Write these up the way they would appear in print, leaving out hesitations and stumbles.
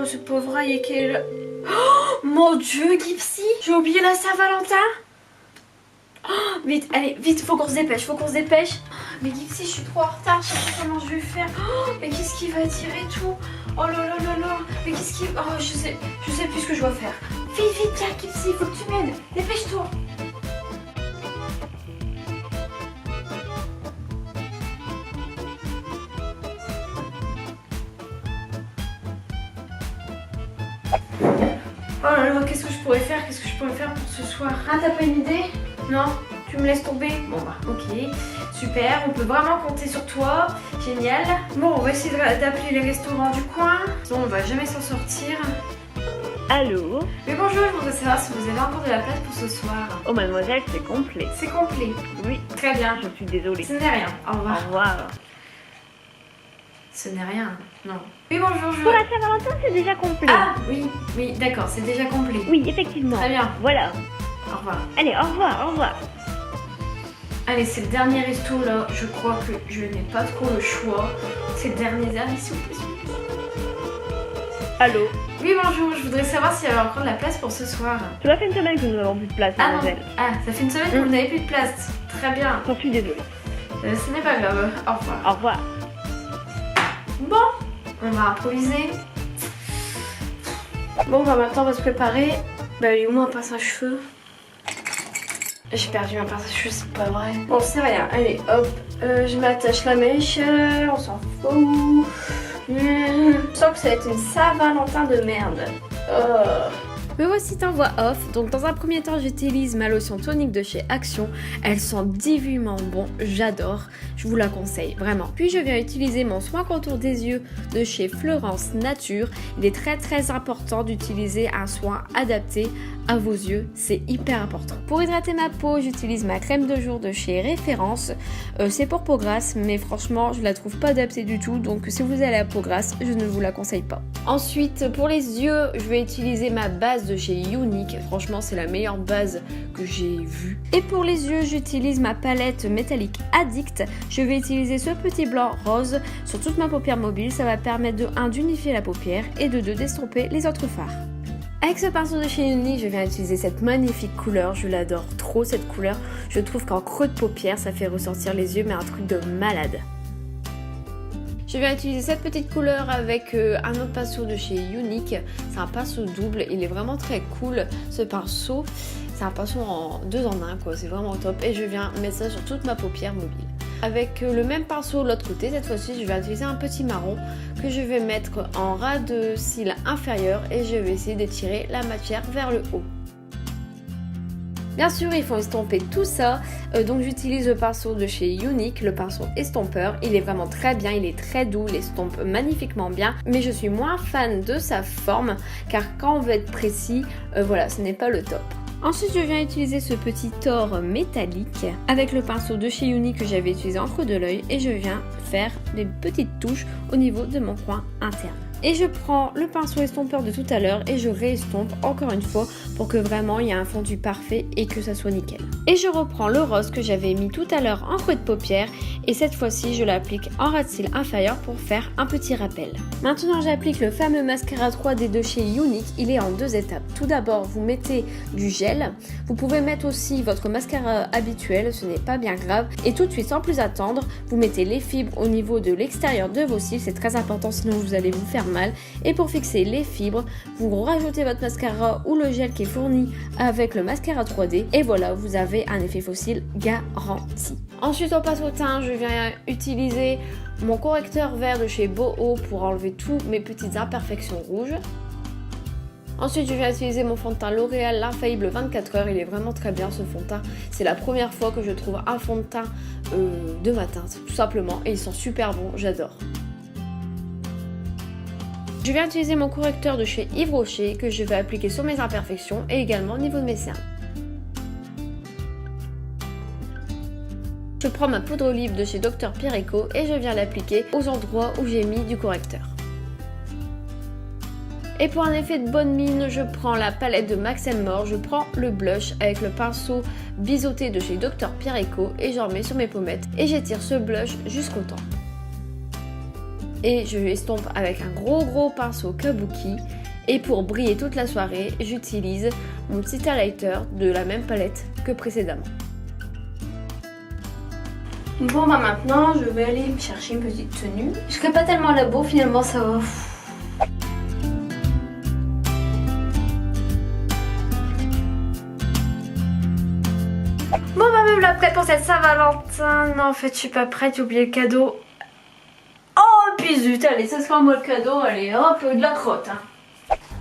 ce pauvre aïe qui est là. Oh mon dieu, Gipsy, j'ai oublié la Saint-Valentin. Oh, vite, allez, vite, faut qu'on se dépêche, Mais Gipsy, je suis trop en retard, je sais pas comment je vais faire. Oh, mais qu'est-ce qu'il va dire et tout. Oh là là là là. Mais qu'est-ce qu'il... Oh, je sais plus ce que je dois faire. Vite, vite, viens Gipsy, faut que tu m'aides. Dépêche-toi. Oh là là, qu'est-ce que je pourrais faire pour ce soir? Ah, t'as pas une idée? Non? Tu me laisses tomber? Bon bah, ok. Super, on peut vraiment compter sur toi. Génial. Bon, on va essayer d'appeler les restaurants du coin. Sinon, on va jamais s'en sortir. Allô? Mais bonjour, je voudrais savoir si vous avez encore de la place pour ce soir. Oh mademoiselle, c'est complet. C'est complet? Oui. Très bien. Je suis désolée. Ce n'est rien. Au revoir. Au revoir. Ce n'est rien, non. Oui, bonjour, Pour la Saint-Valentin, c'est déjà complet. Ah, oui, d'accord, c'est déjà complet. Oui, effectivement. Très bien. Voilà. Au revoir. Allez, au revoir, au revoir. Allez, c'est le dernier resto là. Je crois que je n'ai pas trop le choix. C'est le dernier, s'il vous plaît. Allô? Oui, bonjour, je voudrais savoir s'il y avait encore de la place pour ce soir. Cela fait une semaine que nous n'avons plus de place, Ah non, mademoiselle. ça fait une semaine que vous n'avez plus de place. Très bien. J'en suis désolée. Ce n'est pas grave. Au revoir. Au revoir. Bon, on va improviser. Bon, bah maintenant on va se préparer. Bah, il est où mon pince à cheveux? J'ai perdu ma pince à cheveux, c'est pas vrai. Bon, c'est rien. Allez, hop. Je m'attache la mèche. On s'en fout. Je sens que ça va être une Saint-Valentin de merde. Me voici en voix off. Donc dans un premier temps, j'utilise ma lotion tonique de chez Action. Elle sent divinement bon, j'adore. Je vous la conseille vraiment. Puis je viens utiliser mon soin contour des yeux de chez Florence Nature. Il est très important d'utiliser un soin adapté à vos yeux, c'est hyper important. Pour hydrater ma peau, j'utilise ma crème de jour de chez Référence. C'est pour peau grasse, mais franchement, je la trouve pas adaptée du tout. Donc si vous allez à peau grasse, je ne vous la conseille pas. Ensuite, pour les yeux, je vais utiliser ma base de chez Unique. Franchement, c'est la meilleure base que j'ai vue. Et pour les yeux, j'utilise ma palette métallique Addict. Je vais utiliser ce petit blanc rose sur toute ma paupière mobile. Ça va permettre de 1 d'unifier la paupière et de 2 d'estomper les autres fards. Avec ce pinceau de chez Unique, je viens utiliser cette magnifique couleur. Je l'adore trop cette couleur. Je trouve qu'en creux de paupière, ça fait ressortir les yeux, mais un truc de malade. Je viens utiliser cette petite couleur avec un autre pinceau de chez Unique. C'est un pinceau double, il est vraiment très cool ce pinceau. C'est un pinceau en 2 en 1 quoi, c'est vraiment top. Et je viens mettre ça sur toute ma paupière mobile. Avec le même pinceau de l'autre côté, cette fois-ci je vais utiliser un petit marron que je vais mettre en ras de cils inférieur et je vais essayer d'étirer la matière vers le haut. Bien sûr, il faut estomper tout ça, donc j'utilise le pinceau de chez Unique, le pinceau estompeur. Il est vraiment très bien, il est très doux, il estompe magnifiquement bien, mais je suis moins fan de sa forme car quand on veut être précis, voilà, ce n'est pas le top. Ensuite, je viens utiliser ce petit tore métallique avec le pinceau de chez Unique que j'avais utilisé en creux de l'œil et je viens faire des petites touches au niveau de mon coin interne. Et je prends le pinceau estompeur de tout à l'heure et je réestompe encore une fois pour que vraiment il y ait un fondu parfait et que ça soit nickel. Et je reprends le rose que j'avais mis tout à l'heure en creux de paupière et cette fois-ci je l'applique en ras de cils inférieur pour faire un petit rappel. Maintenant j'applique le fameux mascara 3D de chez Unique, il est en 2 étapes. Tout d'abord vous mettez du gel, vous pouvez mettre aussi votre mascara habituel, ce n'est pas bien grave. Et tout de suite sans plus attendre, vous mettez les fibres au niveau de l'extérieur de vos cils, c'est très important sinon vous allez vous faire mal. Et pour fixer les fibres, vous rajoutez votre mascara ou le gel qui est fourni avec le mascara 3D et voilà, vous avez un effet fossile garanti. Ensuite on passe au teint, je viens utiliser mon correcteur vert de chez Boho pour enlever toutes mes petites imperfections rouges. Ensuite je viens utiliser mon fond de teint L'Oréal l'infaillible 24 heures, il est vraiment très bien ce fond de teint. C'est la première fois que je trouve un fond de teint de ma teinte tout simplement et ils sont super bons, j'adore. Je viens utiliser mon correcteur de chez Yves Rocher que je vais appliquer sur mes imperfections et également au niveau de mes cernes. Je prends ma poudre olive de chez Dr Pierre-Eco et je viens l'appliquer aux endroits où j'ai mis du correcteur. Et pour un effet de bonne mine, je prends la palette de Max More, je prends le blush avec le pinceau biseauté de chez Dr Pierre-Eco et j'en mets sur mes pommettes et j'étire ce blush jusqu'au temps. Et je estompe avec un gros pinceau kabuki Et pour briller toute la soirée, j'utilise mon petit highlighter de la même palette que précédemment. Bon bah maintenant je vais aller me chercher une petite tenue. Je serai pas tellement labo finalement, ça va. Bon bah me voilà prête pour cette Saint-Valentin. Non en fait je suis pas prête, j'ai oublié le cadeau. Oh puis zut, allez ça sera moi le cadeau, allez hop de la crotte hein.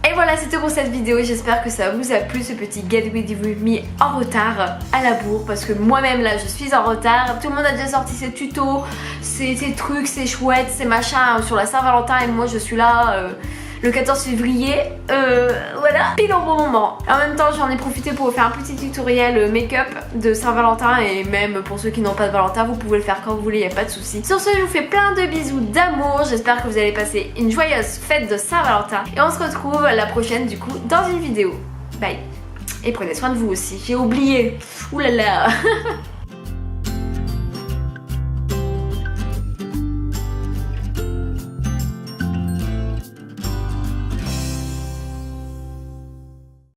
Et voilà, c'était pour cette vidéo, j'espère que ça vous a plu ce petit Get Ready With Me en retard à la bourre parce que moi-même là je suis en retard, tout le monde a déjà sorti ses tutos, ses trucs, ses chouettes, ses machins sur la Saint-Valentin et moi je suis là le 14 février, voilà, pile au bon moment. En même temps j'en ai profité pour vous faire un petit tutoriel make-up de Saint-Valentin et même pour ceux qui n'ont pas de Valentin vous pouvez le faire quand vous voulez, y a pas de souci. Sur ce je vous fais plein de bisous d'amour, j'espère que vous allez passer une joyeuse fête de Saint-Valentin et on se retrouve la prochaine du coup dans une vidéo. Bye. Et prenez soin de vous aussi, j'ai oublié, oulala.